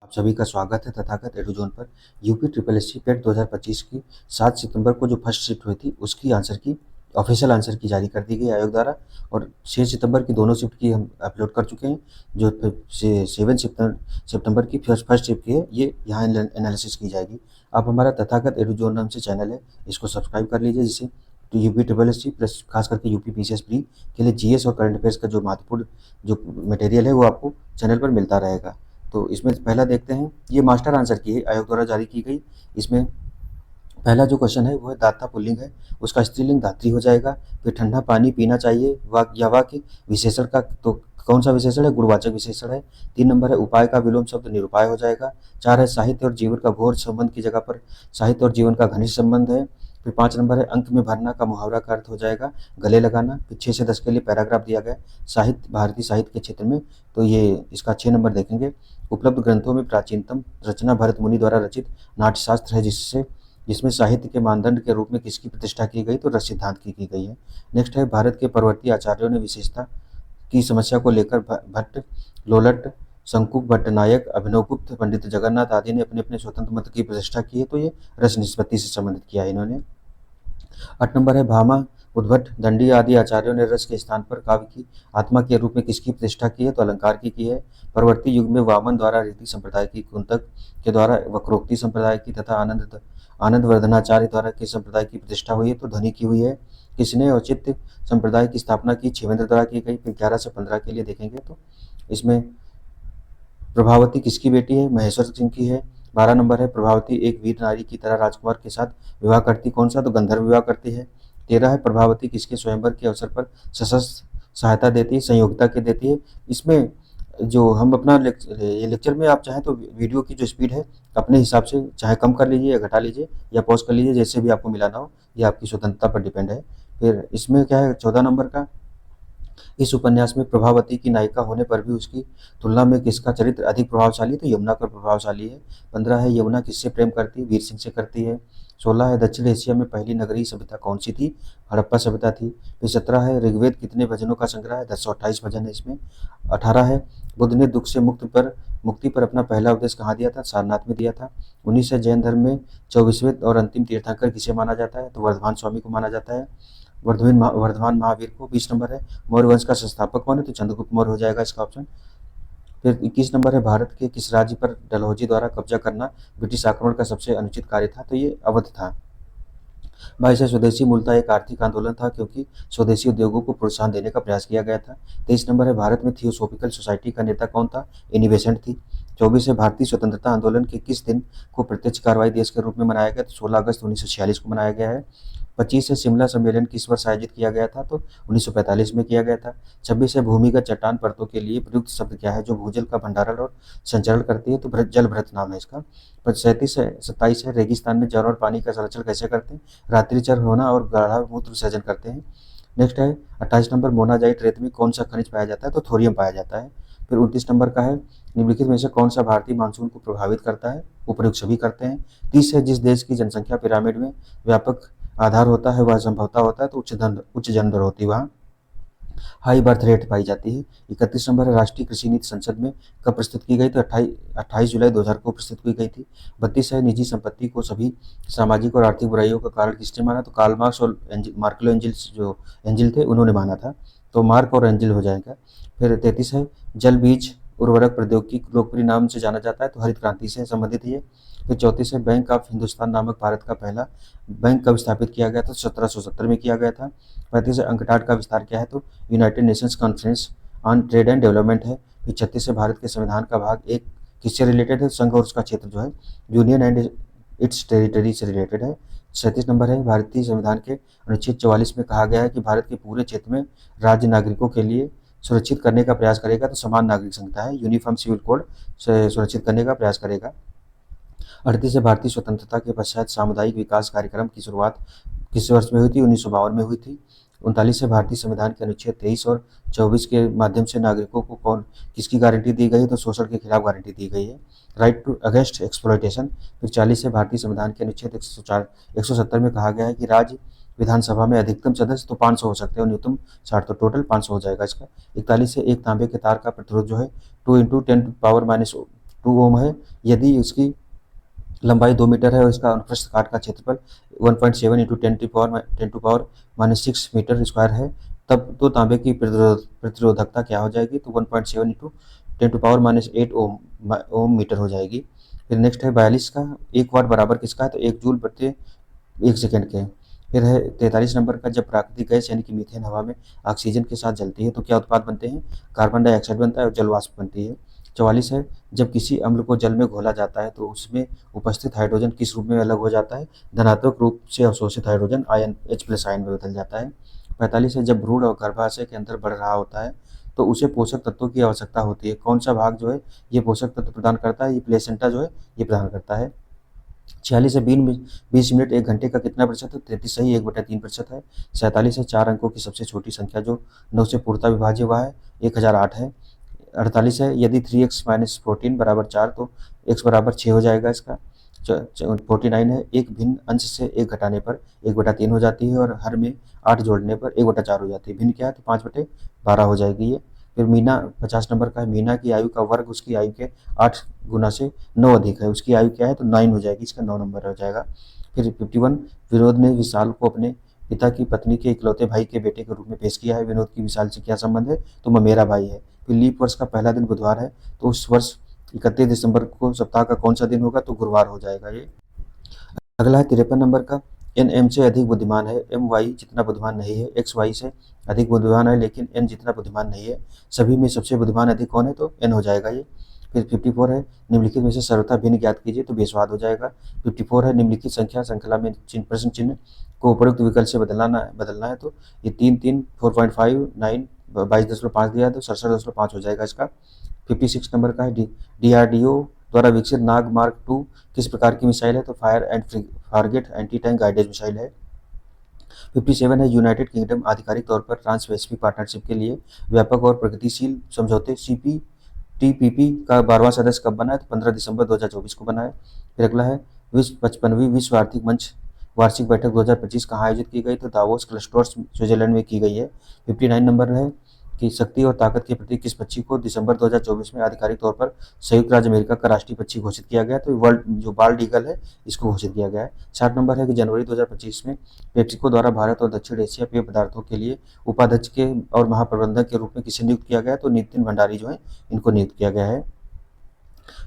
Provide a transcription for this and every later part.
आप सभी का स्वागत है तथागत एडुजोन पर। यूपी ट्रिपल एससी पेट 2025 की 7 सितंबर को जो फर्स्ट शिफ्ट हुई थी उसकी आंसर की ऑफिशियल आंसर की जारी कर दी गई आयोग द्वारा, और 6 सितंबर की दोनों शिफ्ट की हम अपलोड कर चुके हैं। जो 7 सितंबर की फर्स्ट शिफ्ट की है ये यहाँ एनालिसिस की जाएगी। आप हमारा तथागत एडुजोन नाम से चैनल है, इसको सब्सक्राइब कर लीजिए, जिससे तो यूपी ट्रिपल एससी प्लस खास करके यूपी पीसीएस प्री के लिए जीएस और करंट अफेयर्स का जो महत्वपूर्ण जो मटेरियल है वो आपको चैनल पर मिलता रहेगा। तो इसमें पहला देखते हैं, ये मास्टर आंसर की है, आयोग द्वारा जारी की गई। इसमें पहला जो क्वेश्चन है वो है दाता पुल्लिंग है, उसका स्त्रीलिंग धात्री हो जाएगा। फिर ठंडा पानी पीना चाहिए या वाक्य विशेषण का तो कौन सा विशेषण है, गुणवाचक विशेषण है। 3 नंबर है उपाय का विलोम शब्द निरुपाय हो जाएगा। 4 है साहित्य और जीवन का घोर संबंध की जगह पर साहित्य और जीवन का घनिष्ठ संबंध है। फिर 5 नंबर है अंक में भरना का मुहावरा का अर्थ हो जाएगा गले लगाना। फिर 6 से 10 के लिए पैराग्राफ दिया गया साहित्य भारतीय साहित्य के क्षेत्र में, तो ये इसका 6 नंबर देखेंगे। उपलब्ध ग्रंथों में प्राचीनतम रचना भरत मुनि द्वारा रचित नाट्यशास्त्र है, जिसमें साहित्य के मानदंड के रूप में किसकी प्रतिष्ठा की गई, तो रस सिद्धांत की गई है। नेक्स्ट है भारत के परवर्ती आचार्यों ने विशेषता की समस्या को लेकर भट्ट, लोलट, शंकुक, भट्टनायक, अभिनवगुप्त, पंडित जगन्नाथ आदि ने अपने अपने स्वतंत्र मत की प्रतिष्ठा की है, तो ये रस निष्पत्ति से संबंधित किया है इन्होंने। 8 नंबर है भामा, उद्भट, दंडी आदि आचार्यों ने रस के स्थान पर काव्य की आत्मा के रूप में किसकी प्रतिष्ठा की है, तो अलंकार की है। परवर्ती युग में वामन द्वारा रीति संप्रदाय की, कुंतक के द्वारा वक्रोक्ति संप्रदाय की तथा आनंद वर्धनाचार्य द्वारा किस संप्रदाय की प्रतिष्ठा हुई है, तो ध्वनि की हुई है। किसने औचित्य संप्रदाय की स्थापना की, शिवेंद्र द्वारा की गई। फिर 11 से 15 के लिए देखेंगे तो इसमें प्रभावती किसकी बेटी है, महेश्वर सिंह की है। 12 नंबर है प्रभावती एक वीर नारी की तरह राजकुमार के साथ विवाह करती, कौन सा, तो गंधर्व विवाह करती है। 13 है प्रभावती किसके स्वयंवर के अवसर पर सशस्त्र सहायता देती है, संयोगिता के देती है। इसमें जो हम अपना ये लेक्चर में आप चाहें तो वीडियो की जो स्पीड है अपने हिसाब से चाहे कम कर लीजिए या घटा लीजिए या पॉज कर लीजिए, जैसे भी आपको मिलाना हो, ये आपकी स्वतंत्रता पर डिपेंड है। फिर इसमें क्या है 14 नंबर का, इस उपन्यास में प्रभावती की नायिका होने पर भी उसकी तुलना में किसका चरित्र अधिक प्रभावशाली है, तो यमुना का प्रभावशाली है। 15 है यमुना किससे प्रेम करती है, वीर सिंह से करती है। 16 है दक्षिण एशिया में पहली नगरीय सभ्यता कौन सी थी, हड़प्पा सभ्यता थी। फिर 17 है ऋग्वेद कितने भजनों का संग्रह है, 1028 भजन है इसमें। 18 है बुद्ध ने दुख से मुक्ति पर अपना पहला उपदेश कहाँ दिया था, सारनाथ में दिया था। 19 है जैन धर्म में 24वें और अंतिम तीर्थंकर किसे माना जाता है, तो वर्धमान स्वामी को माना जाता है, वर्धमान महावीर को। 20 नंबर है मौर्य वंश का संस्थापक कौन है, तो चंद्रगुप्त मौर्य हो जाएगा इसका ऑप्शन। फिर 21 नंबर है भारत के किस राज्य पर डलहौजी द्वारा कब्जा करना ब्रिटिश आक्रमण का सबसे अनुचित कार्य था, तो ये अवध था। 22 है स्वदेशी मूलतः एक आर्थिक आंदोलन था क्योंकि स्वदेशी उद्योगों को प्रोत्साहन देने का प्रयास किया गया था। 23 नंबर है भारत में थियोसॉफिकल सोसाइटी का नेता कौन था, एनी बेसेंट थी। 24 है भारतीय स्वतंत्रता आंदोलन के किस दिन को प्रत्यक्ष कार्रवाई दिवस के रूप में मनाया गया, तो 16 अगस्त 1946 को मनाया गया है। 25 है शिमला सम्मेलन किस वर्ष आयोजित किया गया था, तो 1945 में किया गया था। 26 है भूमिगत चट्टान परतों के लिए प्रयुक्त शब्द क्या है, जो भूजल का भंडारण और संचरण करती है, तो जल भ्रत नाम है इसका। 27 है रेगिस्तान में जल और पानी का संरक्षण कैसे करते हैं, रात्रिचर होना और गाढ़ा मूत्र विसर्जन करते हैं। नेक्स्ट है 28 नंबर मोनाजाइट रेत में कौन सा खनिज पाया जाता है, तो थोरियम पाया जाता है। फिर 29 नंबर का है निम्नलिखित में से कौन सा भारतीय मानसून को प्रभावित करता है, उपयुक्त सभी करते हैं। 30 है जिस देश की जनसंख्या पिरामिड में व्यापक आधार होता है वह संभवता होता है, तो उच्च जन्म दर होती है वहाँ, हाई बर्थ रेट पाई जाती है। 31 नंबर है राष्ट्रीय कृषि नीति संसद में कब प्रस्तुत की गई, तो 28 जुलाई 2000 को प्रस्तुत की गई थी। 32 है निजी संपत्ति को सभी सामाजिक और आर्थिक बुराइयों का कारण किसने माना, तो कार्ल मार्क्स और मार्को एंजिल्स जो एंजिल थे उन्होंने माना था, तो मार्क और एंजिल हो जाएगा। फिर 33 है जल बीज उर्वरक प्रौद्योगिकी लोकप्रिय नाम से जाना जाता है, तो हरित क्रांति से संबंधित है। फिर 34 है बैंक ऑफ हिंदुस्तान नामक भारत का पहला बैंक कब स्थापित किया गया था, 1770 में किया गया था। 35 है अंकटाड का विस्तार क्या है, तो United Nations conference on trade and development है। फिर 36 है भारत के संविधान का भाग एक किससे रिलेटेड है, संघ और उसका क्षेत्र जो है यूनियन एंड इट्स टेरिटरी से रिलेटेड है। 37 नंबर है भारतीय संविधान के अनुच्छेद 44 में कहा गया है कि भारत के पूरे क्षेत्र में राज्य नागरिकों के लिए सुरक्षित करने का प्रयास करेगा, तो समान नागरिक संहिता है, यूनिफॉर्म सिविल कोड से सुरक्षित करने का प्रयास करेगा। 38 है भारतीय स्वतंत्रता के पश्चात सामुदायिक विकास कार्यक्रम की शुरुआत किस वर्ष में हुई थी, 1952 में हुई थी। 39 है भारतीय संविधान के अनुच्छेद 23 और 24 के माध्यम से नागरिकों को किसकी गारंटी दी गई है, तो शोषण के खिलाफ गारंटी दी गई है, राइट टू अगेंस्ट एक्सप्लॉयटेशन। फिर 40 है भारतीय संविधान के अनुच्छेद 170 में कहा गया है कि राज्य विधानसभा में अधिकतम सदस्य तो 500 हो सकते हैं और न्यूनतम 60, तो टोटल 500 हो जाएगा इसका। 41 है एक तांबे के तार का प्रतिरोध जो है 2 × 10⁻² 2 ओम है। यदि उसकी लंबाई 2 मीटर है और इसका अनुप्रस्थ काट का क्षेत्रफल 1.7 इंटू 10⁻⁶ मीटर स्क्वायर है, तब तो तांबे की प्रतिरोधकता क्या हो जाएगी, तो 1.7 इंटू 10⁻⁸ ओम मीटर हो जाएगी। फिर नेक्स्ट है 42 का, 1 वाट बराबर किसका है, तो 1 जूल प्रति 1 सेकंड के। फिर है 43 नंबर का, जब प्राकृतिक गैस यानी कि मीथेन हवा में ऑक्सीजन के साथ जलती है तो क्या उत्पाद बनते हैं, कार्बन डाइऑक्साइड बनता है और जल वाष्प बनती है। 44 है, जब किसी अम्ल को जल में घोला जाता है तो उसमें उपस्थित हाइड्रोजन किस रूप में अलग हो जाता है, धनात्मक रूप से अवशोषित हाइड्रोजन आयन H+ आयन में बदल जाता है। 45 है, जब भ्रूण और गर्भाशय के अंदर बढ़ रहा होता है तो उसे पोषक तत्वों की आवश्यकता होती है, कौन सा भाग जो है ये पोषक तत्व प्रदान करता है, ये प्लेसेंटा जो है ये प्रदान करता है। 46 है, 20 मिनट 1 घंटे का कितना प्रतिशत है, 33 सही, 1/3% है। 47 है, 4 अंकों की सबसे छोटी संख्या जो 9 से पूर्णतः विभाज्य हुआ है 1008 है। 48 है, यदि 3x - 14 बराबर 4 तो x बराबर 6 हो जाएगा इसका। 49 है, एक भिन्न अंश से 1 घटाने पर 1/3 हो जाती है और हर में 8 जोड़ने पर 1/4 हो जाती है। भिन्न क्या है, तो 5/12 हो जाएगी ये। फिर मीना 50 नंबर का है, मीना की आयु का वर्ग उसकी आयु के 8 गुना से 9 अधिक है, उसकी आयु क्या है, तो 9 हो जाएगी, इसका 9 नंबर हो जाएगा। फिर 51, विनोद ने विशाल को अपने पिता की पत्नी के इकलौते भाई के बेटे के रूप में पेश किया है, विनोद की विशाल से क्या संबंध है, तो मेरा भाई है। फिर लीप वर्ष का पहला दिन बुधवार है, तो उस वर्ष 31 दिसंबर को सप्ताह का कौन सा दिन होगा, तो गुरुवार हो जाएगा ये। अगला है 53 नंबर का, एन एम से अधिक बुद्धिमान है, एम वाई जितना बुद्धिमान नहीं है, एक्स वाई से अधिक बुद्धिमान है लेकिन एन जितना बुद्धिमान नहीं है। सभी में सबसे बुद्धिमान अधिक कौन है, तो एन हो जाएगा ये। फिर 54 है, निम्नलिखित में से सर्वथा भिन्न ज्ञात कीजिए, तो बेस्वाद हो जाएगा। 54 है, निम्नलिखित संख्या श्रृंखला में प्रश्न चिन्ह को उपरोक्त विकल्प से बदलना है, तो ये 3 3 4.5 9 22.5 दिया है तो 67.5 हो जाएगा इसका। 56 नंबर का है, DRDO द्वारा विकसित नाग मार्क 2 किस प्रकार की मिसाइल है, तो fire and forget anti tank guided missile है। 57 है, यूनाइटेड किंगडम आधिकारिक तौर पर ट्रांस पैसिफिक पार्टनरशिप के लिए व्यापक और प्रगतिशील समझौते CPTPP का 12वां सदस्य कब बना है, तो 15 दिसंबर 2024 को बना है। फिर अगला है, 55वीं विश्व आर्थिक मंच वार्षिक बैठक 2025 कहाँ आयोजित की गई, तो दावोस क्लस्टर्स स्विट्जरलैंड में की गई है। 59 नंबर है कि शक्ति और ताकत के प्रतीक किस पक्षी को दिसंबर 2024 में आधिकारिक तौर पर संयुक्त राज्य अमेरिका का राष्ट्रीय पक्षी घोषित किया गया, तो वर्ल्ड जो बाल्ड ईगल है इसको घोषित किया गया है। 60 नंबर है कि जनवरी 2025 में पेप्सिको द्वारा भारत और दक्षिण एशिया पेय पदार्थों के लिए उपाध्यक्ष के और महाप्रबंधक के रूप में किसे नियुक्त किया गया, तो नितिन भंडारी जो है इनको नियुक्त किया गया है।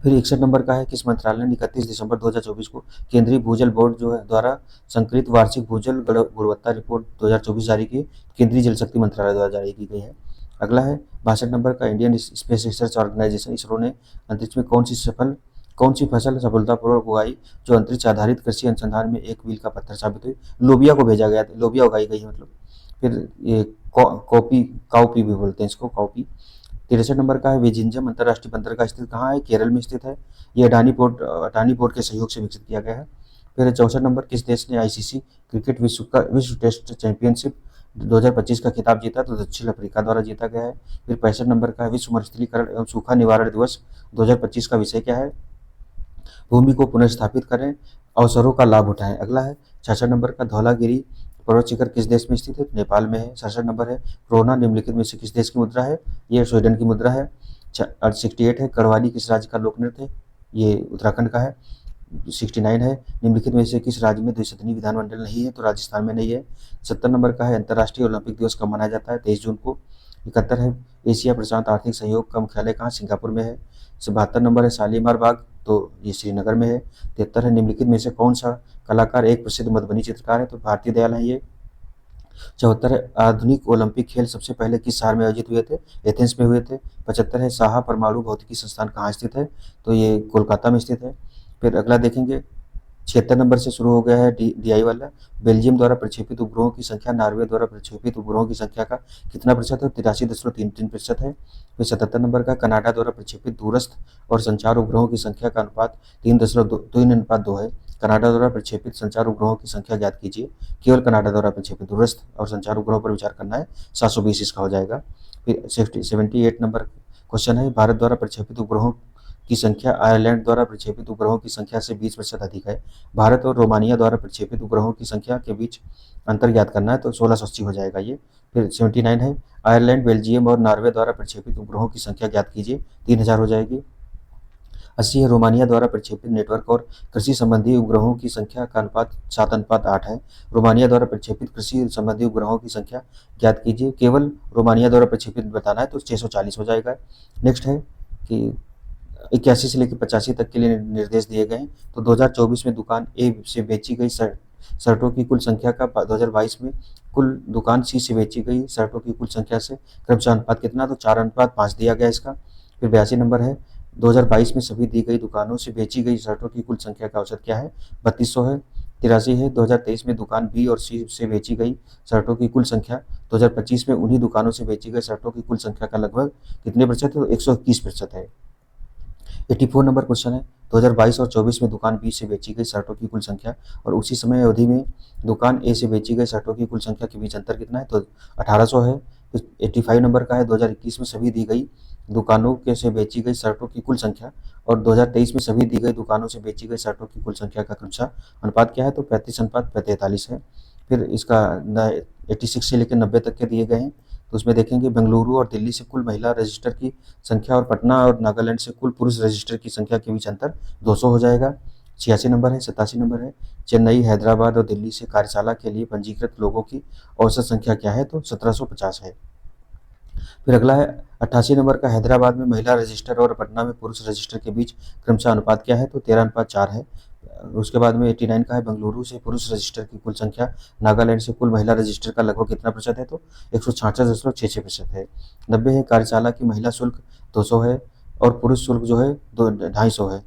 फिर 61 नंबर का है, किस मंत्रालय ने 31 दिसंबर 2024 को केंद्रीय भूजल बोर्ड जो है द्वारा संकलित वार्षिक भूजल गुणवत्ता रिपोर्ट 2024 जारी की, केंद्रीय जल शक्ति मंत्रालय द्वारा जारी की गई है। अगला है 62 नंबर का, Indian space research organization ISRO ने अंतरिक्ष में कौन सी फसल सफलतापूर्वक उगाई जो अंतरिक्ष आधारित कृषि अनुसंधान में एक मील का पत्थर साबित हुई, लोबिया को भेजा गया, लोबिया उगाई गई है मतलब। फिर ये काउपी भी बोलते हैं इसको, काउपी। 63 नंबर का है, विजिंजम अंतर्राष्ट्रीय बंदरगाह स्थित कहाँ है, केरल में स्थित है, ये अडानी पोर्ट के सहयोग से विकसित किया गया है। फिर 64 नंबर, किस देश ने ICC क्रिकेट विश्व टेस्ट चैंपियनशिप 2025 का खिताब जीता, तो दक्षिण अफ्रीका द्वारा जीता गया है। फिर 65 नंबर का है, विश्व मरुस्थलीकरण एवं सूखा निवारण दिवस 2025 का विषय क्या है, भूमि को पुनर्स्थापित करें, अवसरों का लाभ उठाएं। अगला है 66 नंबर का, धौलागिरी पर्वत शिखर किस देश में स्थित है, नेपाल में है। 67 नंबर है, रोना निम्नलिखित में से किस देश की मुद्रा है, ये स्वीडन की मुद्रा है। 68 है, कड़वाली किस राज्य का लोक नृत्य है, ये उत्तराखंड का है। 69 है, निम्नलिखित में से किस राज्य में द्विसदनीय विधानमंडल नहीं है, तो राजस्थान में नहीं है। 70 नंबर का है, अंतर्राष्ट्रीय ओलंपिक दिवस कब मनाया जाता है, 23 जून को। 71 है, एशिया प्रशांत आर्थिक सहयोग का मुख्यालय कहाँ, सिंगापुर में है। 72 नंबर है, शालीमार बाग, तो ये श्रीनगर में है। 73 है, निम्नलिखित में से कौन सा कलाकार एक प्रसिद्ध मधुबनी चित्रकार है, तो भारतीय दयाल है ये। 74 है, आधुनिक ओलंपिक खेल सबसे पहले किस शहर में आयोजित हुए थे, एथेंस में हुए थे। 75 है, साहा परमाणु भौतिकी संस्थान कहाँ स्थित है, तो ये कोलकाता में स्थित है। फिर अगला देखेंगे, 76 नंबर से शुरू हो गया है DI वाला, बेल्जियम द्वारा प्रक्षेपित उपग्रहों की संख्या नॉर्वे द्वारा प्रक्षेपित उपग्रहों की संख्या का कितना प्रतिशत है, 83.33% है। फिर 77 नंबर का, कनाडा द्वारा प्रक्षेपित दूरस्थ और संचार उपग्रहों की संख्या का अनुपात 3.2 है। कनाडा द्वारा प्रक्षेपित संचार उपग्रहों की संख्या ज्ञात कीजिए, केवल कनाडा द्वारा प्रक्षेपित दूरस्थ और संचार उपग्रहों पर विचार करना है, 720 इसका हो जाएगा। फिर 78 नंबर क्वेश्चन है, भारत द्वारा प्रक्षेपित उपग्रहों की संख्या आयरलैंड द्वारा प्रक्षेपित उपग्रहों की संख्या से 20% अधिक है। भारत और रोमानिया द्वारा प्रक्षेपित उपग्रहों की संख्या के बीच अंतर ज्ञात करना है, तो 1680 हो जाएगा ये। फिर 79 है, आयरलैंड, बेल्जियम और नॉर्वे द्वारा प्रक्षेपित उपग्रहों की संख्या ज्ञात कीजिए, 3000 हो जाएगी। 80 है। रोमानिया द्वारा प्रक्षेपित नेटवर्क और कृषि संबंधी उपग्रहों की संख्या का अनुपात 7:8 है। रोमानिया द्वारा प्रक्षेपित कृषि संबंधी उपग्रहों की संख्या ज्ञात कीजिए। केवल रोमानिया द्वारा प्रक्षेपित बताना है तो 640 हो जाएगा। नेक्स्ट है कि 81 से लेकर 85 तक के लिए निर्देश दिए गए हैं। तो 2024 में दुकान ए से बेची गई शर्टों की कुल संख्या का 2022 में कुल दुकान सी से बेची गई शर्टों की कुल संख्या से क्रमशः अनुपात कितना, तो 4:5 दिया गया इसका। फिर 82 नंबर है, 2022 में सभी दी गई दुकानों से बेची गई शर्टों की कुल संख्या का औसत क्या है, 3200 है। 83 है, 2023 में दुकान बी और सी से बेची गई शर्टों की कुल संख्या 2025 में उन्हीं दुकानों से बेची गई शर्टों की कुल संख्या का लगभग कितने प्रतिशत है, तो 121% है। 84 नंबर क्वेश्चन है, 2022 और 24 में दुकान बी से बेची गई शर्टों की कुल संख्या और उसी समय अवधि में दुकान ए से बेची गई शर्टों की कुल संख्या के बीच अंतर कितना है, तो 1800 है। 85 नंबर का है, 2021 में सभी दी गई दुकानों के से बेची गई शर्टों की कुल संख्या और 2023 में सभी दी गई दुकानों से बेची गई शर्टों की कुल संख्या का क्रमशः अनुपात क्या है, तो 35:43 है। फिर इसका 86 से लेकर 90 तक के दिए गए हैं। तो उसमें देखेंगे बेंगलुरु और दिल्ली से कुल महिला रजिस्टर की संख्या और पटना और नागालैंड से कुल पुरुष रजिस्टर की संख्या के बीच अंतर 200 हो जाएगा। 86 नंबर है। 87 नंबर है, चेन्नई, हैदराबाद और दिल्ली से कार्यशाला के लिए पंजीकृत लोगों की औसत संख्या क्या है, तो 1750 है। फिर अगला है 88 नंबर का, हैदराबाद में महिला रजिस्टर और पटना में पुरुष रजिस्टर के बीच क्रमशः अनुपात क्या है, तो 13:4 है। उसके बाद में 89 का है, बेंगलुरु से पुरुष रजिस्टर की कुल संख्या नागालैंड से कुल महिला रजिस्टर का लगभग कितना प्रतिशत है, तो 166.66% है। 90 है, कार्यशाला की महिला शुल्क 200 है और पुरुष शुल्क जो है 250 है।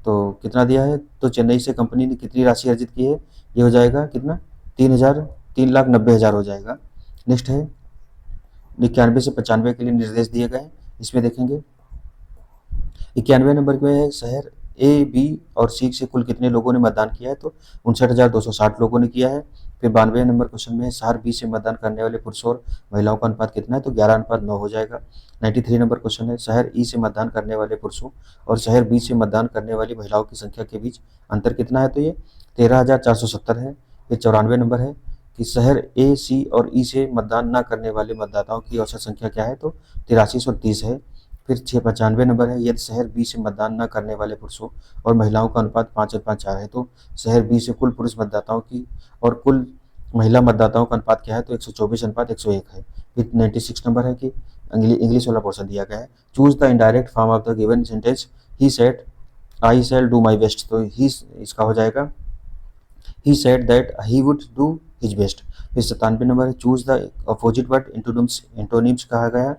तो कितना दिया है, तो चेन्नई से कंपनी ने कितनी राशि अर्जित की है, ये हो जाएगा कितना, 3,90,000 हो जाएगा। नेक्स्ट है 91 से 95 के लिए निर्देश दिए गए हैं। इसमें देखेंगे 91 नंबर में है, शहर ए, बी और सी से कुल कितने लोगों ने मतदान किया है, तो 59,260 लोगों ने किया है। फिर 92 नंबर क्वेश्चन में है, शहर बी से मतदान करने वाले पुरुषों और महिलाओं का अनुपात कितना है, तो 11:9 हो जाएगा। 93 नंबर क्वेश्चन है, शहर ई से मतदान करने वाले पुरुषों और शहर बी से मतदान करने वाली महिलाओं की संख्या के बीच अंतर कितना है, तो ये 13,470 है। फिर 94 नंबर है कि शहर ए, सी और ई से मतदान न करने वाले मतदाताओं की औसत संख्या क्या है, तो 8330 है। फिर 95 नंबर है, यदि शहर बी से मतदान न करने वाले पुरुषों और महिलाओं का अनुपात 5:4 है, तो शहर बी से कुल पुरुष मतदाताओं की और कुल महिला मतदाताओं का अनुपात क्या है, तो 124:101 है। फिर 96 नंबर है कि इंग्लिश वाला पोर्शन दिया गया है, choose the indirect form of the given sentence, he said I shall do my best, तो ही इसका हो जाएगा he said that he would do his best. फिर 97 नंबर है, choose the opposite word antonyms कहा गया,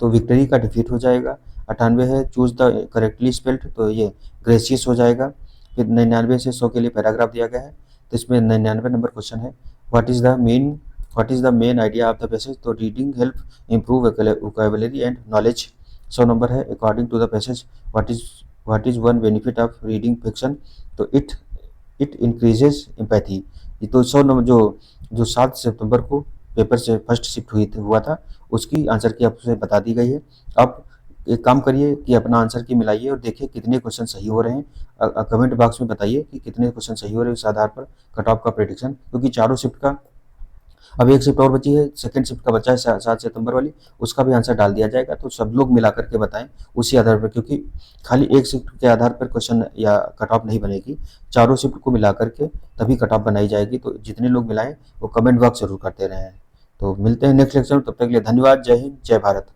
तो विक्ट्री का डिफीट हो जाएगा। 98 है, चूज द करेक्टली स्पेल्ड, तो ये ग्रेसियस हो जाएगा। फिर 99 से 100 के लिए पैराग्राफ दिया गया है। तो इसमें 99 नंबर क्वेश्चन है, what is the main idea of the passage, तो reading help improve vocabulary and knowledge. 100 number है, according to the passage what is one benefit of reading fiction, तो इट इंक्रीजेज एम्पैथी। तो 100 number जो 7 सितंबर को paper से first shift हुआ था, उसकी आंसर की आपसे बता दी गई है। आप एक काम करिए कि अपना आंसर की मिलाइए और देखिए कितने क्वेश्चन सही हो रहे हैं। कमेंट बॉक्स में बताइए कि कितने क्वेश्चन सही हो रहे हैं, उस आधार पर कट ऑफ का प्रेडिक्शन, क्योंकि चारों शिफ्ट का अब एक शिफ्ट और बची है, सेकंड शिफ्ट का बचा है 7 सितंबर वाली, उसका भी आंसर डाल दिया जाएगा। तो सब लोग मिला करके बताएं उसी आधार पर, क्योंकि खाली एक शिफ्ट के आधार पर क्वेश्चन या कट ऑफ नहीं बनेगी, चारों शिफ्ट को मिला करके तभी कट ऑफ बनाई जाएगी। तो जितने लोग मिलाएं वो कमेंट बॉक्स जरूर करते रहें। तो मिलते हैं नेक्स्ट लेक्चर में, तब तक के लिए धन्यवाद। जय हिंद, जय भारत।